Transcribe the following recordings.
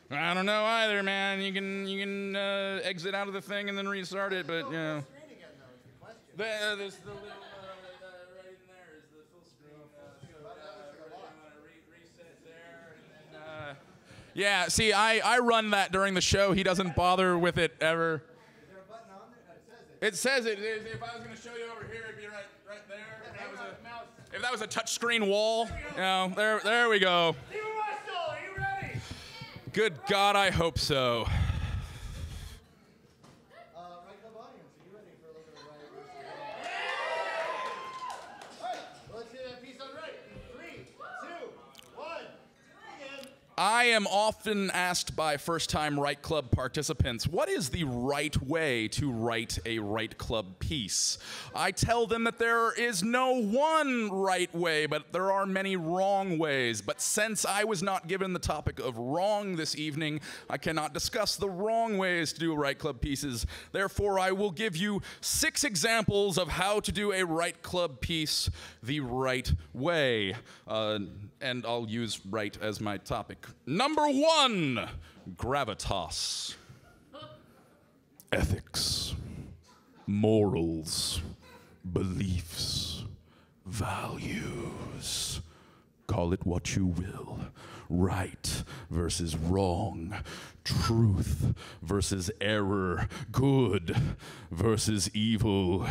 I don't know either, man. You can exit out of the thing and then restart it, but you know. There's the little right in there is the full screen. So we're gonna reset there, and then yeah. See, I run that during the show. He doesn't bother with it ever. Is there a button on there? It says it. If I was gonna show you over here, it'd be right there. If that was a touchscreen wall, you know, there we go. Stephen Westdahl, are you ready? Good God, I hope so. Right Club audience, are you ready for a little bit of right versus wrong? All right, well, let's hear that piece on right. 3, 2, 1, begin. I am often asked by first-time Right Club participants, what is the right way to write a Right Club piece? I tell them that there is no one right way, but there are many wrong ways. But since I was not given the topic of wrong this evening, I cannot discuss the wrong ways to do Right Club pieces. Therefore, I will give you 6 examples of how to do a Right Club piece the right way. And I'll use right as my topic. Number 1, gravitas. Ethics, morals, beliefs, values. Call it what you will. Right versus wrong. Truth versus error. Good versus evil.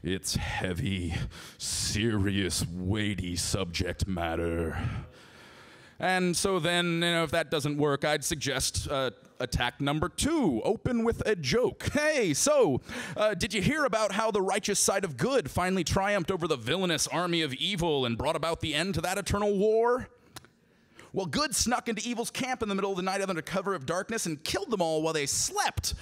It's heavy, serious, weighty subject matter. And so then, you know, if that doesn't work, I'd suggest attack number 2, open with a joke. Hey, so, did you hear about how the righteous side of good finally triumphed over the villainous army of evil and brought about the end to that eternal war? Well, good snuck into evil's camp in the middle of the night under cover of darkness and killed them all while they slept.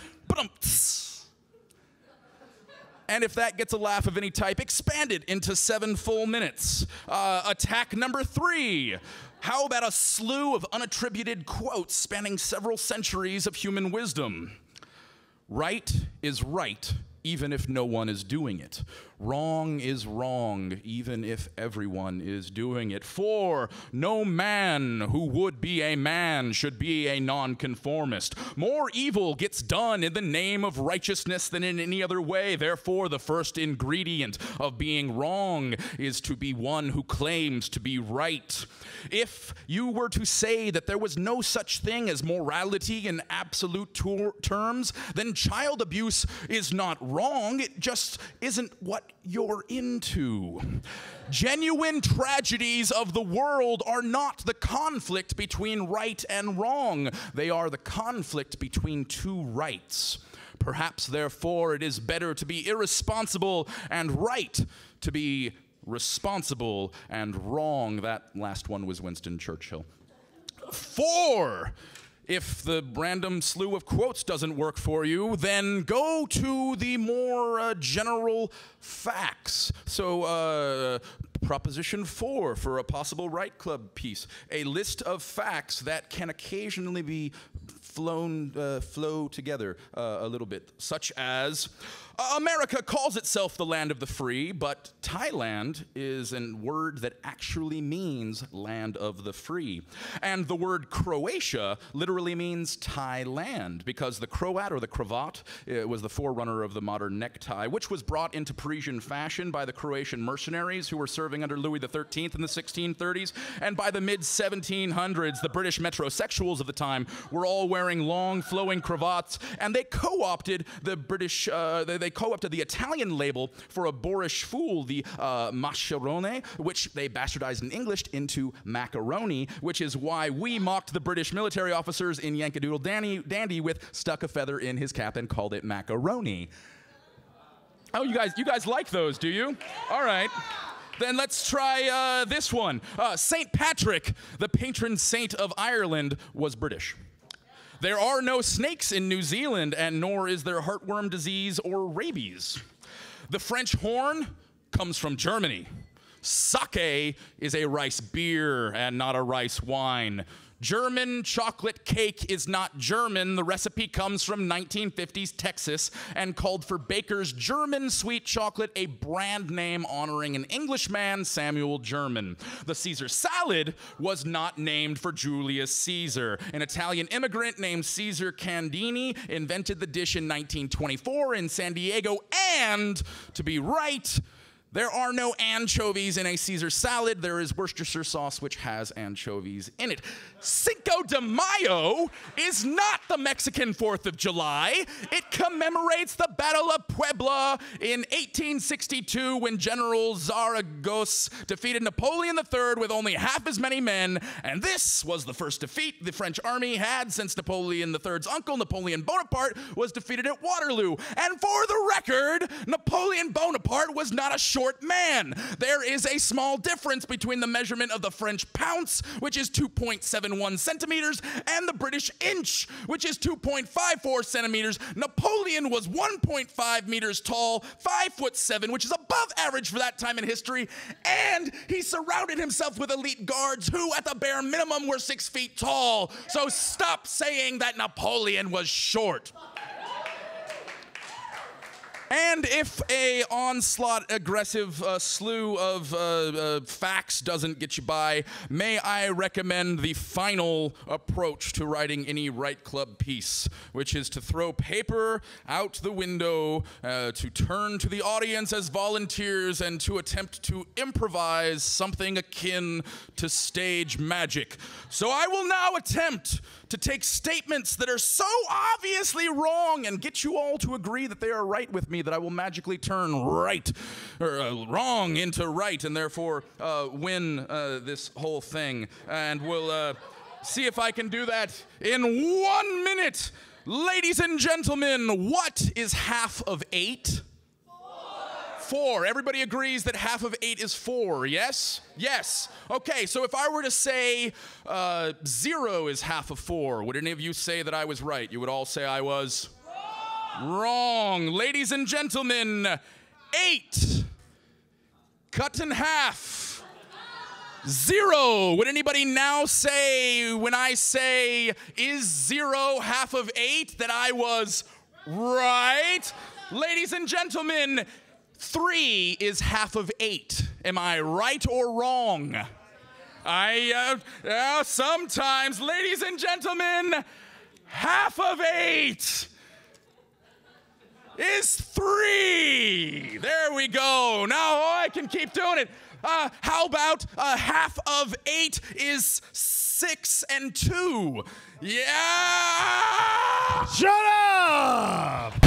And if that gets a laugh of any type, expand it into 7 full minutes. Attack number 3. How about a slew of unattributed quotes spanning several centuries of human wisdom? Right is right, even if no one is doing it. Wrong is wrong, even if everyone is doing it. For no man who would be a man should be a nonconformist. More evil gets done in the name of righteousness than in any other way. Therefore, the first ingredient of being wrong is to be one who claims to be right. If you were to say that there was no such thing as morality in absolute terms, then child abuse is not wrong. It just isn't what you're into. Genuine tragedies of the world are not the conflict between right and wrong. They are the conflict between 2 rights. Perhaps, therefore, it is better to be irresponsible and right to be responsible and wrong. That last one was Winston Churchill. 4. If the random slew of quotes doesn't work for you, then go to the more general facts. So, Proposition 4 for a possible Right Club piece. A list of facts that can occasionally be flow together a little bit, such as America calls itself the land of the free, but Thailand is a word that actually means land of the free. And the word Croatia literally means Thailand, because the Croat, or the cravat, was the forerunner of the modern necktie, which was brought into Parisian fashion by the Croatian mercenaries who were serving under Louis XIII in the 1630s. And by the mid-1700s, the British metrosexuals of the time were all wearing long, flowing cravats, and they co-opted the British, they co-opted the Italian label for a boorish fool, the mascherone, which they bastardized in English into macaroni, which is why we mocked the British military officers in Yankadoodle Dandy with stuck a feather in his cap and called it macaroni. Oh, you guys like those, do you? All right. Then let's try this one. St. Patrick, the patron saint of Ireland, was British. There are no snakes in New Zealand, and nor is there heartworm disease or rabies. The French horn comes from Germany. Sake is a rice beer and not a rice wine. German chocolate cake is not German. The recipe comes from 1950s Texas and called for Baker's German sweet chocolate, a brand name honoring an Englishman, Samuel German. The Caesar salad was not named for Julius Caesar. An Italian immigrant named Caesar Candini invented the dish in 1924 in San Diego, and to be right, there are no anchovies in a Caesar salad. There is Worcestershire sauce, which has anchovies in it. Cinco de Mayo is not the Mexican 4th of July. It commemorates the Battle of Puebla in 1862 when General Zaragoza defeated Napoleon III with only half as many men. And this was the first defeat the French army had since Napoleon III's uncle, Napoleon Bonaparte, was defeated at Waterloo. And for the record, Napoleon Bonaparte was not a short man. There is a small difference between the measurement of the French pounce, which is 2.71 centimeters, and the British inch, which is 2.54 centimeters. Napoleon was 1.5 meters tall, 5'7", which is above average for that time in history, and he surrounded himself with elite guards who, at the bare minimum, were 6 feet tall. So stop saying that Napoleon was short. And if a onslaught, aggressive slew of facts doesn't get you by, may I recommend the final approach to writing any Write Club piece, which is to throw paper out the window, to turn to the audience as volunteers, and to attempt to improvise something akin to stage magic. So I will now attempt to take statements that are so obviously wrong and get you all to agree that they are right with me, that I will magically turn right, or wrong into right, and therefore win this whole thing. And we'll see if I can do that in 1 minute. Ladies and gentlemen, what is half of 8? 4. Everybody agrees that half of 8 is 4, yes? Yes. Okay, so if I were to say 0 is half of 4, would any of you say that I was right? You would all say I was wrong. Ladies and gentlemen, 8 cut in half. 0. Would anybody now say, when I say, is 0 half of 8, that I was right? Ladies and gentlemen, 3 is half of 8. Am I right or wrong? Sometimes, ladies and gentlemen, half of 8 is 3. There we go. Now I can keep doing it. How about half of 8 is 6 and 2? Yeah! Shut up!